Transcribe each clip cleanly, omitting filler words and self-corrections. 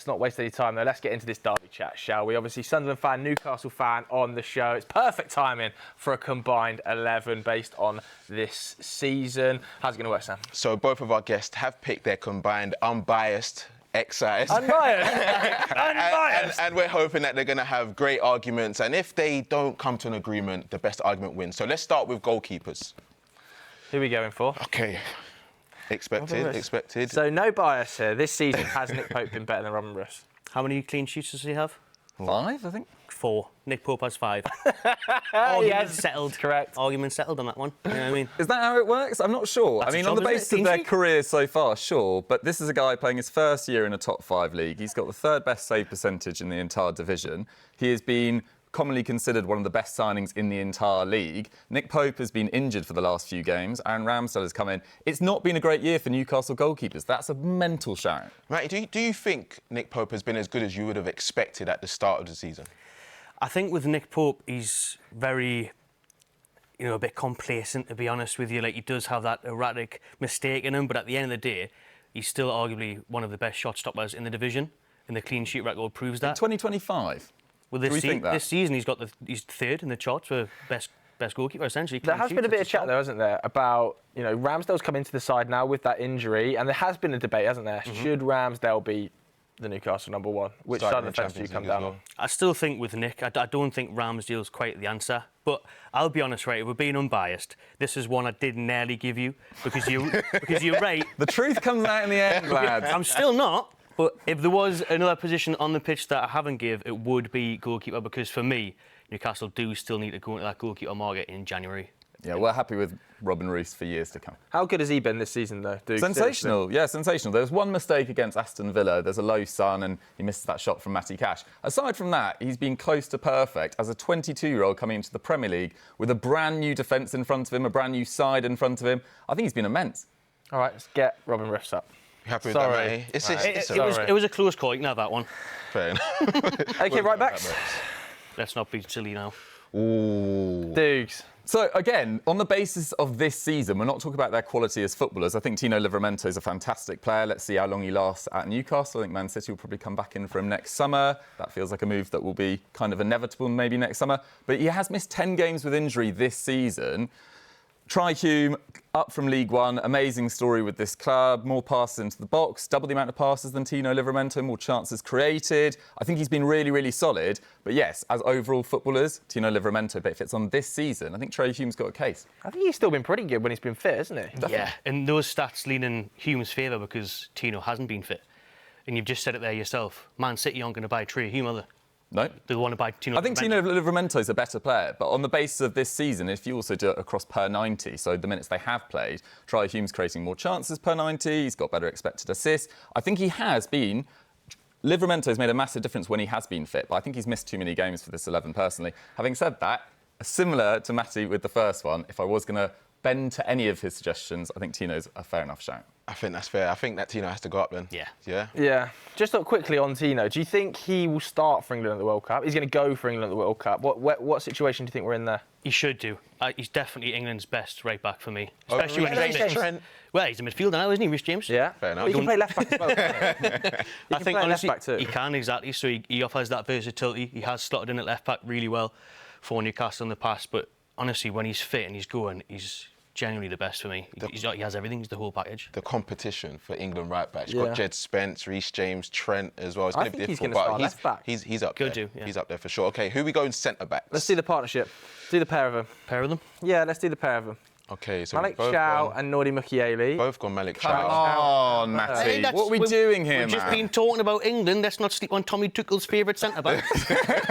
Let's not waste any time though. Let's get into this derby chat, shall we? Obviously, Sunderland fan, Newcastle fan on the show. It's perfect timing for a combined 11 based on this season. How's it going to work, Sam? So both of our guests have picked their combined unbiased exercise. Unbiased! Unbiased! And we're hoping that they're going to have great arguments. And if they don't come to an agreement, the best argument wins. So let's start with goalkeepers. Who are we going for? Okay. Expected. So no bias here. This season, has Nick Pope been better than Robin Russ? How many clean sheets does he have? 5, I think. 4. Nick Pope has 5. Yes, settled. Correct. Argument settled on that one. You know what I mean? Is that how it works? I'm not sure. That's I mean, a on the job, isn't basis it? of their Clean sheet? careers so far, sure. But this is a guy playing his first year in a top 5 league. He's got the 3rd best save percentage in the entire division. He has been commonly considered one of the best signings in the entire league. Nick Pope has been injured for the last few games. Aaron Ramsdale has come in. It's not been a great year for Newcastle goalkeepers. That's a mental shout. Matty, do you think Nick Pope has been as good as you would have expected at the start of the season? I think with Nick Pope, he's very, a bit complacent, to be honest with you. Like, he does have that erratic mistake in him, but at the end of the day, he's still arguably one of the best shot stoppers in the division, and the clean sheet record proves that. 2025. Well, Do we think that? this season, he's 3rd in the charts for best goalkeeper, essentially. There has been a bit of chat, though, hasn't there, about, Ramsdale's come into the side now with that injury, and there has been a debate, hasn't there? Mm-hmm. Should Ramsdale be the Newcastle number 1? Which side of the fence do you come down on? I still think with Nick, I don't think Ramsdale's quite the answer. But I'll be honest, right, if we're being unbiased, this is one I did nearly give you, because you're right. The truth comes out in the end, lads. I'm still not. But if there was another position on the pitch that I haven't give, it would be goalkeeper, because for me, Newcastle do still need to go into that goalkeeper market in January. Yeah, we're happy with Robin Rees for years to come. How good has he been this season, though? Duke? Sensational, Seriously? yeah, sensational. There was one mistake against Aston Villa. There's a low sun and he misses that shot from Matty Cash. Aside from that, he's been close to perfect as a 22-year-old coming into the Premier League with a brand new defence in front of him, a brand new side in front of him. I think he's been immense. All right, let's get Robin Riffs up. Happy with that, Matty? It was a close call. You can have that one. Fair enough. OK, right backs. Let's not be silly now. Ooh. Dukes. So, again, on the basis of this season, we're not talking about their quality as footballers. I think Tino Livramento is a fantastic player. Let's see how long he lasts at Newcastle. I think Man City will probably come back in for him next summer. That feels like a move that will be kind of inevitable maybe next summer. But he has missed 10 games with injury this season. Hume, up from League One, amazing story with this club, more passes into the box, double the amount of passes than Tino Livramento, more chances created. I think he's been really, really solid. But yes, as overall footballers, Tino Livramento, but if it's on this season, I think Hume's got a case. I think he's still been pretty good when he's been fit, hasn't he? Definitely. Yeah, and those stats lean in Hume's favour because Tino hasn't been fit. And you've just said it there yourself. Man City aren't going to buy Hume, are they? No. They want to buy Tino I think Tino Livramento is a better player, but on the basis of this season, if you also do it across per 90, so the minutes they have played, Hume's creating more chances per 90, he's got better expected assists. I think he has been... Livramento's made a massive difference when he has been fit, but I think he's missed too many games for this 11 personally. Having said that, similar to Matty with the first one, if I was going to bend to any of his suggestions, I think Tino's a fair enough shout. I think that's fair. I think that Tino has to go up then. Yeah. Yeah? Yeah. Just quickly on Tino, do you think he will start for England at the World Cup? He's going to go for England at the World Cup. What situation do you think we're in there? He should do. He's definitely England's best right back for me. Especially when he's Trent. Well, he's a midfielder now, isn't he, Rhys James? Yeah. Fair enough. Well, he can play left back as well. I think honestly, left back too. he can, exactly. So he offers that versatility. He has slotted in at left back really well for Newcastle in the past. But honestly, when he's fit and he's going, he's genuinely the best for me. He has everything. He's the whole package. The competition for England right backs. You've got Jed Spence, Rhys James, Trent as well. It's going to be difficult, but left back. He's up Could there. do, yeah. He's up there for sure. OK, who are we going centre backs? Let's do the partnership. Do the pair of them. Pair of them? Yeah, let's do the pair of them. OK, so Malik Chow and Nordi Mukiele. Both gone Malik Come Chow. on, Matty. What are we doing here, man? We've just been talking about England. Let's not sleep on Tommy Tuchel's favourite centre-back.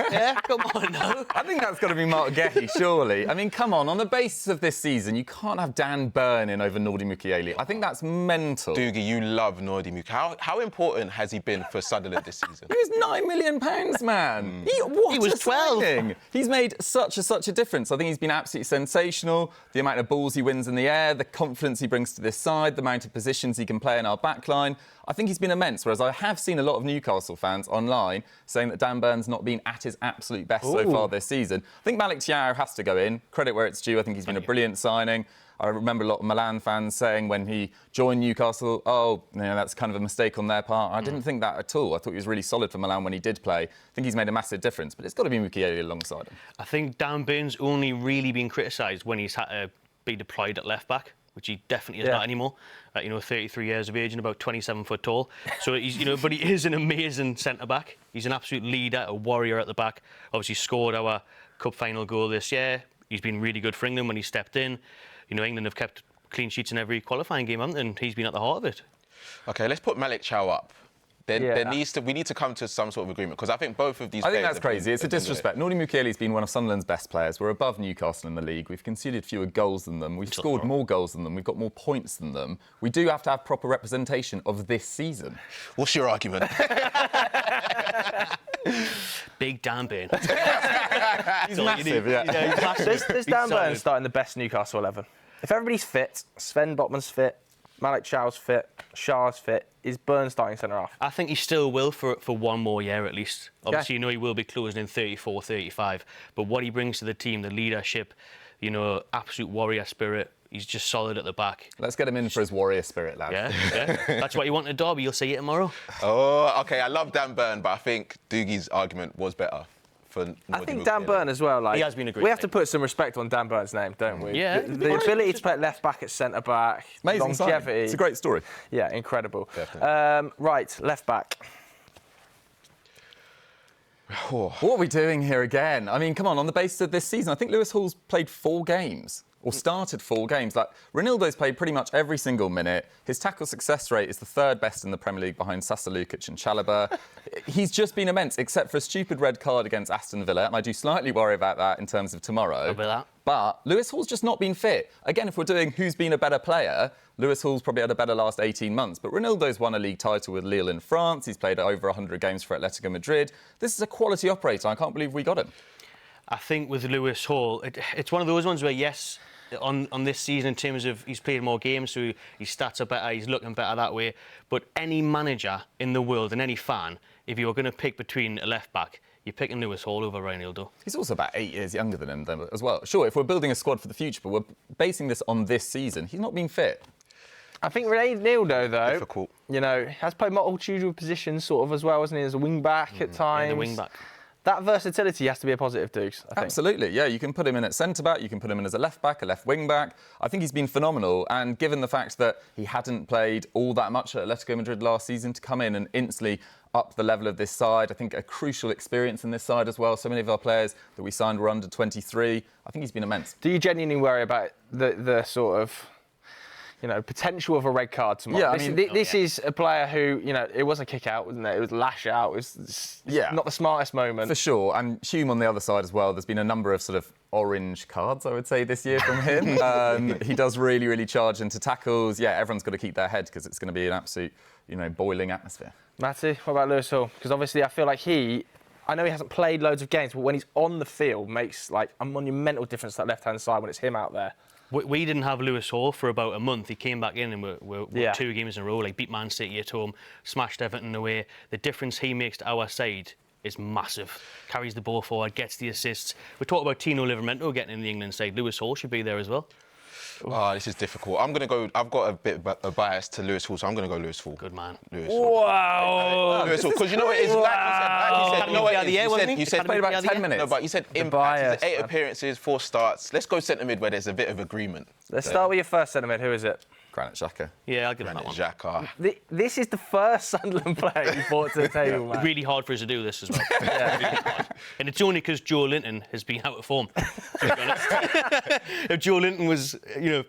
Yeah, come on now. I think that's got to be Mark Gehi, surely. I mean, come on the basis of this season, you can't have Dan Burn in over Nordi Mukiele. I think that's mental. Dougie, you love Nordi Mukiele. How important has he been for Sunderland this season? He was £9 million, man. He was 12. Signing. He's made such a difference. I think he's been absolutely sensational. The amount of balls he wins in the air, the confidence he brings to this side, the amount of positions he can play in our backline. I think he's been immense, whereas I have seen a lot of Newcastle fans online saying that Dan Burn's not been at his absolute best so far this season. I think Malik Chow has to go in. Credit where it's due. I think he's been a brilliant signing. I remember a lot of Milan fans saying when he joined Newcastle, oh, that's kind of a mistake on their part. I didn't think that at all. I thought he was really solid for Milan when he did play. I think he's made a massive difference, but it's got to be Mukiele alongside him. I think Dan Burns only really been criticised when he's had to be deployed at left-back, which he definitely is not anymore. 33 years of age and about 27 foot tall. So he's, but he is an amazing centre-back. He's an absolute leader, a warrior at the back. Obviously scored our cup final goal this year. He's been really good for England when he stepped in. England have kept clean sheets in every qualifying game, haven't they? And he's been at the heart of it. OK, let's put Malik Chow up. We need to come to some sort of agreement, because I think both of these I think that's crazy. It's a disrespect. Nordi Mukiele's been one of Sunderland's best players. We're above Newcastle in the league. We've conceded fewer goals than them. We've scored more goals than them. We've got more points than them. We do have to have proper representation of this season. What's your argument? Big Dan Burn. He's massive, he's massive. There's Dan Burn starting the best Newcastle 11. If everybody's fit, Sven Botman's fit, Malik Chow's fit, Shah's fit, is Burn starting centre-half? I think he still will for one more year at least. Obviously, he will be closing in 34, 35. But what he brings to the team, the leadership, absolute warrior spirit, he's just solid at the back. Let's get him in for his warrior spirit, lad. Yeah. That's what you want in a derby. You'll see it tomorrow. Oh, OK, I love Dan Burn, but I think Dougie's argument was better. I think Dan Burn as well. He has been a great We have to put some respect on Dan Burn's name, don't we? Yeah. The ability to play at left back, at centre back, Amazing longevity. signing. It's a great story. Yeah, incredible. Definitely. Right, left back. What are we doing here again? I mean, come on the basis of this season, I think Lewis Hall's played 4 games. Or started 4 games. Like, Ronaldo's played pretty much every single minute. His tackle success rate is the 3rd best in the Premier League behind Sasa Lukic and Chalobah. He's just been immense, except for a stupid red card against Aston Villa. And I do slightly worry about that in terms of tomorrow. But Lewis Hall's just not been fit. Again, if we're doing who's been a better player, Lewis Hall's probably had a better last 18 months. But Ronaldo's won a league title with Lille in France. He's played over 100 games for Atletico Madrid. This is a quality operator. I can't believe we got him. I think with Lewis Hall, it's one of those ones where, yes, on this season in terms of he's played more games, so his stats are better, he's looking better that way. But any manager in the world and any fan, if you're going to pick between a left-back, you're picking Lewis Hall over Ronaldo. He's also about 8 years younger than him as well. Sure, if we're building a squad for the future, but we're basing this on this season, he's not been fit. I think Ronaldo, though, Difficult. Has played multitude of positions sort of as well, hasn't he? As a wing-back at times. Yeah, the wing-back. That versatility has to be a positive, Dukes, I think. Absolutely, yeah. You can put him in at centre-back, you can put him in as a left-back, a left wing-back. I think he's been phenomenal, and given the fact that he hadn't played all that much at Atletico Madrid last season, to come in and instantly up the level of this side, I think a crucial experience in this side as well. So many of our players that we signed were under 23. I think he's been immense. Do you genuinely worry about the sort of potential of a red card tomorrow? Yeah, this is a player who, it was a kick out, wasn't it? It was lash out. It was not the smartest moment. For sure. And Hume on the other side as well. There's been a number of sort of orange cards, I would say, this year from him. He does really, really charge into tackles. Yeah, everyone's got to keep their head because it's going to be an absolute, boiling atmosphere. Matty, what about Lewis Hall? Because obviously I feel like I know he hasn't played loads of games, but when he's on the field, makes like a monumental difference to that left-hand side when it's him out there. We didn't have Lewis Hall for about a month. He came back in and we're 2 games in a row, like beat Man City at home, smashed Everton away. The difference he makes to our side is massive. Carries the ball forward, gets the assists. We talk about Tino Livramento getting in the England side. Lewis Hall should be there as well. Oh, this is difficult. I'm going to go... I've got a bit of a bias to Lewis Hall, so I'm going to go Lewis Hall. Good man. Lewis Hall. Wow! Lewis Hall, because you know what it is? You said played about 10 minutes. No, but you said impact. 8 appearances, 4 starts. Let's go centre mid where there's a bit of agreement. Let's start with your first centre mid. Who is it? Granit Xhaka. Yeah, I'll give him that one. Xhaka. This is the first Sunderland player you brought to the table, man. Really hard for us to do this as well. Really hard. And it's only because Joe Linton has been out of form, to be honest. If Joe Linton was,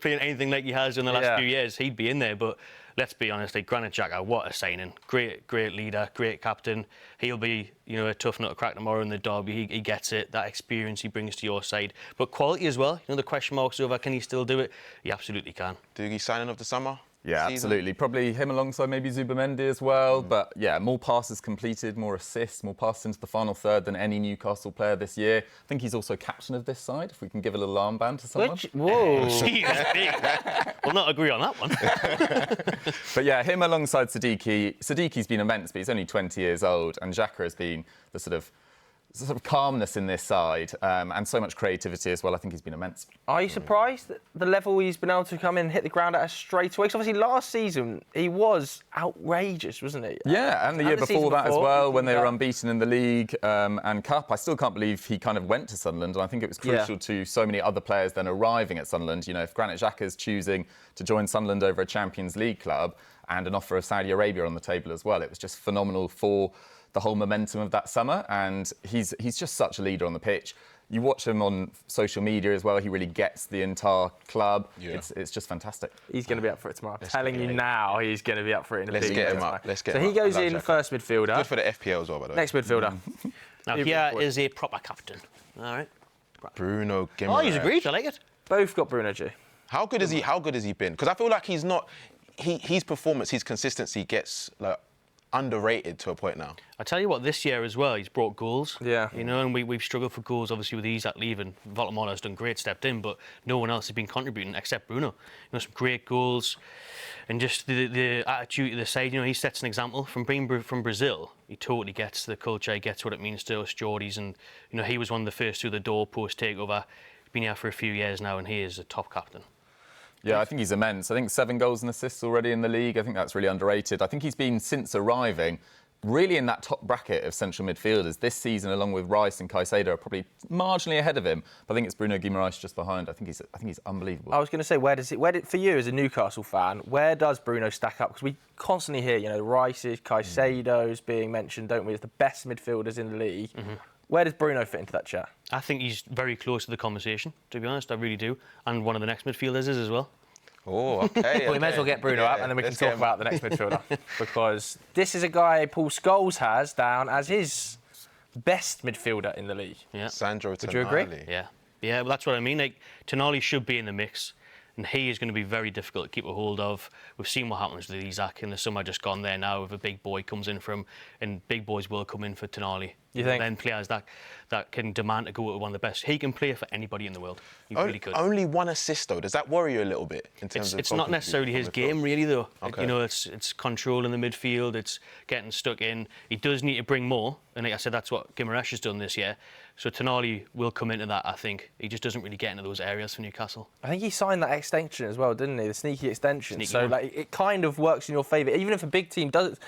playing anything like he has in the last few years, he'd be in there. But let's be honest, Granit Xhaka, what a signing. Great leader, great captain. He'll be, a tough nut to crack tomorrow in the derby. He gets it, that experience he brings to your side. But quality as well. The question marks over, can he still do it? He absolutely can. Dougie signing of the summer? Yeah, season? absolutely. Probably him alongside maybe Zubamendi as well. But yeah, more passes completed, more assists, more passes into the final third than any Newcastle player this year. I think he's also captain of this side, if we can give a little armband to someone. Whoa. We'll not agree on that one. But yeah, him alongside Siddiqui. Siddiqui's been immense, but he's only 20 years old. And Xhaka has been the sort of sort of calmness in this side and so much creativity as well. I think he's been immense. Are you surprised at the level he's been able to come in and hit the ground at us straight away? 'Cause obviously last season he was outrageous, wasn't he? Yeah, and the year before that as well, when they were unbeaten in the league and cup. I still can't believe he kind of went to Sunderland, and I think it was crucial to so many other players then arriving at Sunderland. You know, if Granit Xhaka's choosing to join Sunderland over a Champions League club and an offer of Saudi Arabia on the table as well, it was just phenomenal for the whole momentum of that summer, and he's just such a leader on the pitch. You watch him on social media as well, he really gets the entire club. Yeah. It's just fantastic. He's going to be up for it tomorrow. I'm telling you now, he's going to be up for it in the Let's big get him game up. Let's get so him he up. goes in first midfielder. Good for the FPL as well, by the way. Next midfielder. Now, here is a proper captain. All right. Bruno Guimaraes. Oh, he's agreed. I like it. Both got Bruno G. How good has he been? Because I feel like he's not... His performance, his consistency gets like underrated to a point now. I tell you what, this year as well, he's brought goals. Yeah. You know, and we've struggled for goals, obviously, with Isak leaving. Voltemada's done great, stepped in, but no one else has been contributing except Bruno. You know, some great goals. And just the attitude of the side, you know, he sets an example. From being from Brazil, he totally gets the culture, he gets what it means to us Geordies. And, you know, he was one of the first through the door post-takeover. He's been here for a few years now, and he is a top captain. Yeah, I think he's immense. I think 7 goals and assists already in the league. I think that's really underrated. I think he's been, since arriving, really in that top bracket of central midfielders. This season, along with Rice and Caicedo, are probably marginally ahead of him. But I think it's Bruno Guimaraes just behind. I think he's unbelievable. I was going to say, for you as a Newcastle fan, where does Bruno stack up? Because we constantly hear, you know, Rice's, Caicedo's being mentioned, don't we, as the best midfielders in the league. Mm-hmm. Where does Bruno fit into that chat? I think he's very close to the conversation, to be honest. I really do. And one of the next midfielders is as well. Oh, okay. Well, we may as well get Bruno up, and then we can talk about the next midfielder. Because this is a guy Paul Scholes has down as his best midfielder in the league. Yeah. Sandro Tonali. Would you agree? Yeah. Yeah, well, that's what I mean. Like, Tonali should be in the mix. And he is going to be very difficult to keep a hold of. We've seen what happens with Isak in the summer just gone there now. If a big boy comes in from, and big boys will come in for Tonali. You think? Then players that can demand to go to one of the best. He can play for anybody in the world. He really could. Only 1 assist though. Does that worry you a little bit in terms of? It's not necessarily his game really though. Okay. You know, it's controlling the midfield. It's getting stuck in. He does need to bring more, and like I said, that's what Guimaraes has done this year. So Tonali will come into that. I think he just doesn't really get into those areas for Newcastle. I think he signed that extension as well, didn't he? The sneaky extension. Sneaky so one. like it kind of works in your favour. Even if a big team does,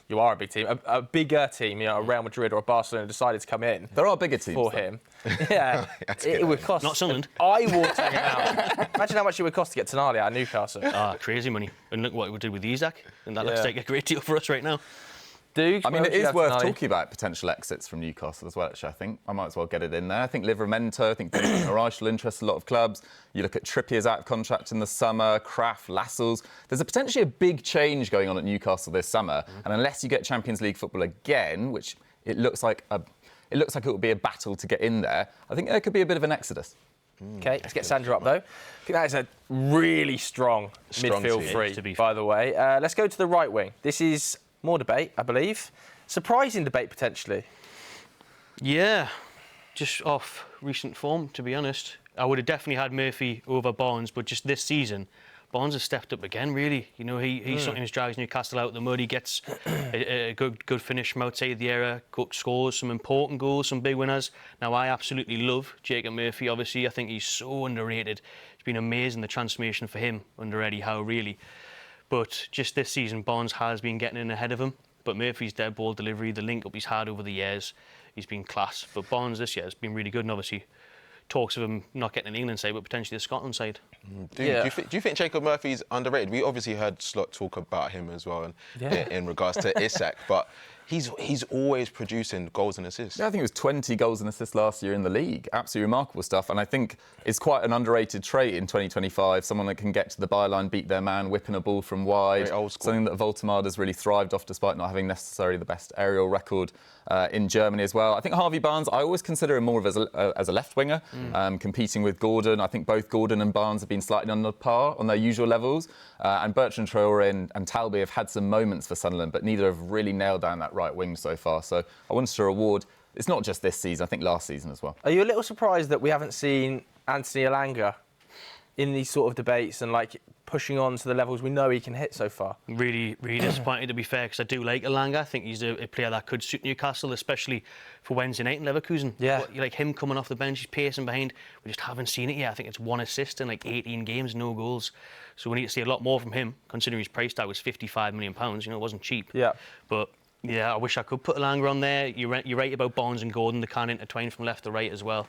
you are a big team, a bigger team, you know, a Real Madrid or a Barcelona decided to come in. There are bigger teams for though. him. Yeah, it would cost. Not Sunderland. Eye-watering amount. Imagine how much it would cost to get Tonali out of Newcastle. Crazy money. And look what we did with Isak, and that looks like a great deal for us right now. Duke, I mean, it is worth Tonali? talking about potential exits from Newcastle as well, actually, I think. I might as well get it in there. I think Livramento, I think Rice will interest a lot of clubs. You look at Trippier's out of contract in the summer, Kraft, Lascelles. There's potentially a big change going on at Newcastle this summer. And unless you get Champions League football again, which it looks like it will be a battle to get in there, I think there could be a bit of an exodus. OK, let's get Sandra up, though. I think that is a really strong midfield three, by the way. Let's go to the right wing. This is more debate, I believe. Surprising debate, potentially. Yeah, just off recent form, to be honest. I would have definitely had Murphy over Barnes, but just this season, Barnes has stepped up again, really. You know, he sometimes drags Newcastle out of the mud. He gets a good finish from outside the area, scores some important goals, some big winners. Now, I absolutely love Jacob Murphy, obviously. I think he's so underrated. It's been amazing, the transformation for him under Eddie Howe, really. But just this season, Barnes has been getting in ahead of him. But Murphy's dead ball delivery, the link-up he's had over the years, he's been class. But Barnes this year has been really good, and obviously talks of him not getting an England side, but potentially the Scotland side. Do you think Jacob Murphy's underrated? We obviously heard Slot talk about him as well in regards to Isak, but he's always producing goals and assists. Yeah, I think it was 20 goals and assists last year in the league. Absolutely remarkable stuff. And I think it's quite an underrated trait in 2025. Someone that can get to the byline, beat their man, whipping a ball from wide. Very old school. Something that Voltemada's really thrived off despite not having necessarily the best aerial record in Germany as well. I think Harvey Barnes, I always consider him more of as a left winger, competing with Gordon. I think both Gordon and Barnes have been slightly under par on their usual levels. And Bertrand Traore and Talby have had some moments for Sunderland, but neither have really nailed down that right wing so far. So I wanted to reward, it's not just this season, I think last season as well. Are you a little surprised that we haven't seen Anthony Elanga in these sort of debates and like pushing on to the levels we know he can hit so far? Really, really disappointed, to be fair, because I do like Elanga. I think he's a player that could suit Newcastle, especially for Wednesday night in Leverkusen. Yeah. But, like him coming off the bench, he's pacing behind. We just haven't seen it yet. I think it's 1 assist in like 18 games, no goals. So we need to see a lot more from him, considering his price tag was £55 million. You know, it wasn't cheap. Yeah. But yeah, I wish I could put Elanga on there. You're right about Barnes and Gordon. They can intertwine from left to right as well.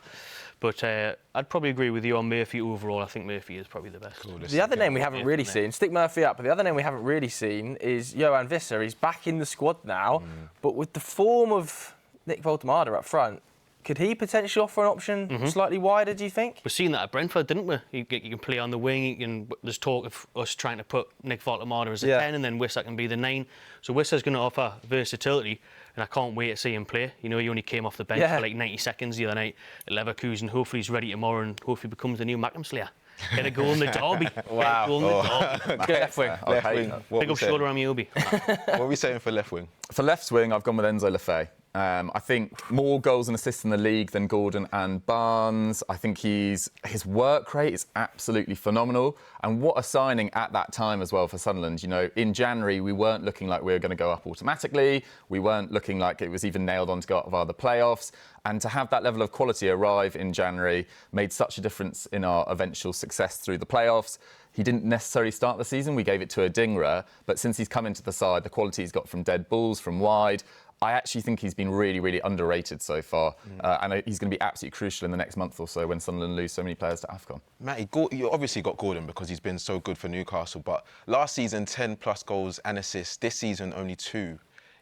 But I'd probably agree with you on Murphy overall. I think Murphy is probably the best. Cool, The other name we haven't really seen, stick Murphy up, but the other name we haven't really seen is Johan Visser. He's back in the squad now, but with the form of Nick Voltemade up front, could he potentially offer an option slightly wider, do you think? We've seen that at Brentford, didn't we? You can play on the wing. There's talk of us trying to put Nick Voltemade as a 10 and then Wisser can be the 9. So Wisser's going to offer versatility, and I can't wait to see him play. You know, he only came off the bench for like 90 seconds the other night at Leverkusen. Hopefully he's ready tomorrow and hopefully becomes the new Mackham Slayer. Get a goal in the derby. Wow. Get a goal in the derby. Good left wing. Left wing. Pick up shoulder on Obi. What are we saying for left wing? For left wing, I've gone with Enzo Lefebvre. I think more goals and assists in the league than Gordon and Barnes. I think his work rate is absolutely phenomenal. And what a signing at that time as well for Sunderland. You know, in January, we weren't looking like we were going to go up automatically. We weren't looking like it was even nailed on to go out via the playoffs. And to have that level of quality arrive in January made such a difference in our eventual success through the playoffs. He didn't necessarily start the season. We gave it to Adingra. But since he's come into the side, the quality he's got from dead balls, from wide, I actually think he's been really, really underrated so far. And he's going to be absolutely crucial in the next month or so when Sunderland lose so many players to AFCON. Matty, you obviously got Gordon because he's been so good for Newcastle, but last season 10 plus goals and assists, this season only 2.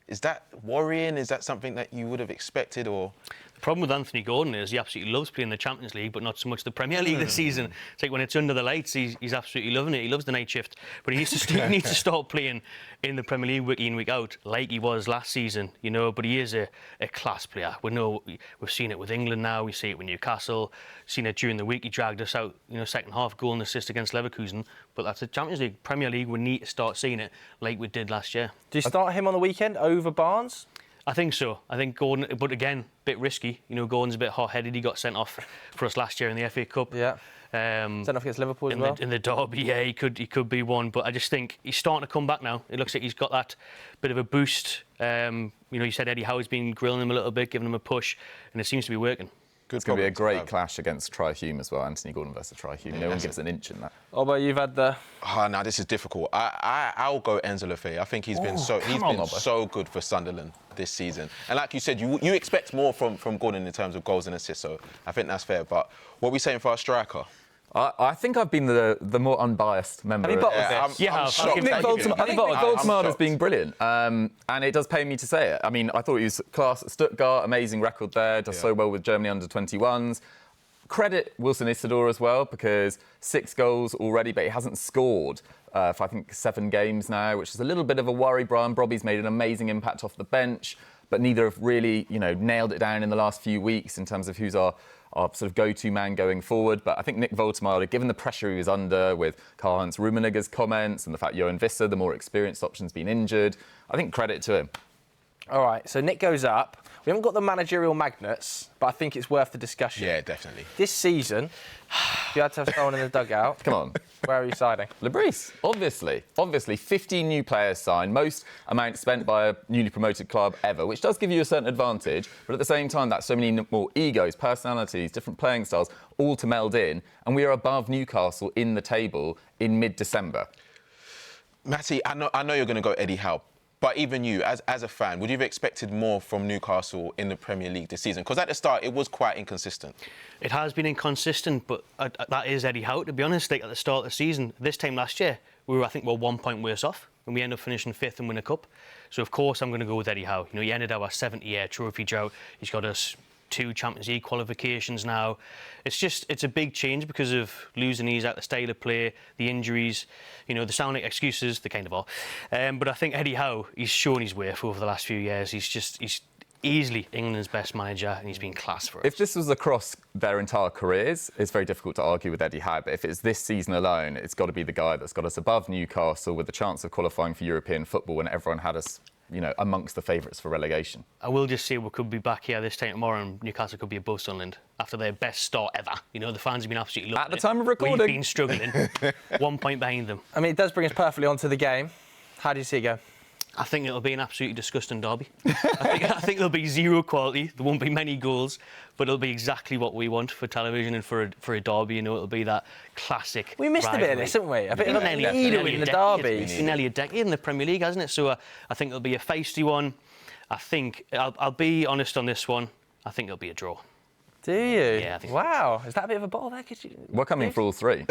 Is that worrying? Is that something that you would have expected, or...? The problem with Anthony Gordon is he absolutely loves playing the Champions League, but not so much the Premier League this season. It's like when it's under the lights, he's absolutely loving it. He loves the night shift, but he needs to start playing in the Premier League week in, week out, like he was last season, you know. But he is a class player. We've seen it with England now. We see it with Newcastle. Seen it during the week. He dragged us out, you know, second half goal and assist against Leverkusen. But that's the Champions League. Premier League, we need to start seeing it like we did last year. Do you start him on the weekend over Barnes? I think so. I think Gordon, but again, a bit risky. You know, Gordon's a bit hot-headed. He got sent off for us last year in the FA Cup. Yeah. Sent off against Liverpool as well. In the derby, yeah, he could be one. But I just think he's starting to come back now. It looks like he's got that bit of a boost. You know, you said Eddie Howe's been grilling him a little bit, giving him a push, and it seems to be working. It's going to be a great clash against Tri-Hume as well. Anthony Gordon versus Tri-Hume. No one gives an inch in that. Oh, but you've had the... Oh, no, this is difficult. I'll go Enzo Lefebvre. I think he's been so good for Sunderland this season. And like you said, you expect more from Gordon in terms of goals and assists, so I think that's fair. But what are we saying for our striker? I think I've been the more unbiased member. Have you bottled this? I'm shocked. Nick Voltemade has been shocked. brilliant, and it does pain me to say it. I mean, I thought he was class at Stuttgart, amazing record there, does so well with Germany under-21s. Credit Wilson Isidore as well, because 6 goals already, but he hasn't scored for, I think, 7 games now, which is a little bit of a worry. Brian Brobby's made an amazing impact off the bench, but neither have really, you know, nailed it down in the last few weeks in terms of who's our sort of go-to man going forward. But I think Nick Voltemade, given the pressure he was under with Karl-Heinz Rummenigge's comments and the fact Johan Visser, the more experienced option's been injured, I think credit to him. All right, so Nick goes up. We haven't got the managerial magnets, but I think it's worth the discussion. Yeah, definitely. This season, if you had to have someone in the dugout, Come on. where are you siding? Lebris, obviously. 15 new players signed, most amount spent by a newly promoted club ever, which does give you a certain advantage, but at the same time, that's so many more egos, personalities, different playing styles, all to meld in, and we are above Newcastle in the table in mid-December. Matty, I know you're going to go Eddie Howe. But even you, as a fan, would you have expected more from Newcastle in the Premier League this season? Because at the start, it was quite inconsistent. It has been inconsistent, but that is Eddie Howe, to be honest. Like at the start of the season, this time last year, I think we're 1 point worse off, and we end up finishing 5th and win a cup. So, of course, I'm going to go with Eddie Howe. You know, he ended our 70-year trophy drought. He's got us 2 Champions League qualifications now. It's a big change because of losing these out, the style of play, the injuries. You know, they sound like excuses, they kind of are. But I think Eddie Howe, he's shown his worth over the last few years. He's easily England's best manager, and he's been class for us. If this was across their entire careers, it's very difficult to argue with Eddie Howe. But if it's this season alone, it's got to be the guy that's got us above Newcastle with the chance of qualifying for European football when everyone had us amongst the favourites for relegation. I will just say we could be back here this time tomorrow and Newcastle could be above Sunderland after their best start ever. The fans have been absolutely loving it. At the time of recording. We've been struggling. 1 point behind them. I mean, it does bring us perfectly onto the game. How do you see it go? I think it'll be an absolutely disgusting derby. I think there'll be zero quality. There won't be many goals, but it'll be exactly what we want for television and for a derby. It'll be that classic. We missed rivalry. a bit of this, haven't we? A bit of a nearly leader in the derby. It's been nearly a decade in the Premier League, hasn't it? So I think it'll be a feisty one. I think I'll be honest on this one. I think it'll be a draw. Do you? Yeah, I think wow. Is that a bit of a bottle there? We're coming for all three.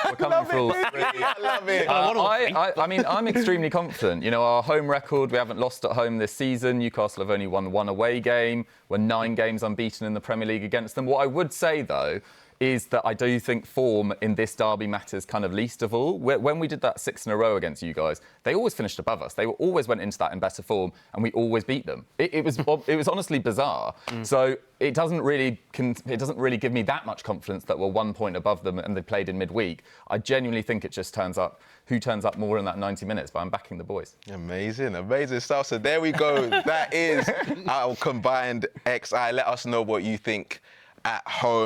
We're coming for all three. I love it. I mean, I'm extremely confident. Our home record, we haven't lost at home this season. Newcastle have only won 1 away game. We're 9 games unbeaten in the Premier League against them. What I would say, though, is that I do think form in this derby matters kind of least of all. When we did that 6 in a row against you guys, they always finished above us. They always went into that in better form, and we always beat them. It was honestly bizarre. So it doesn't really give me that much confidence that we're 1 point above them and they played in midweek. I genuinely think it just turns up who turns up more in that 90 minutes, but I'm backing the boys. Amazing stuff. So there we go. That is our combined XI. Let us know what you think at home.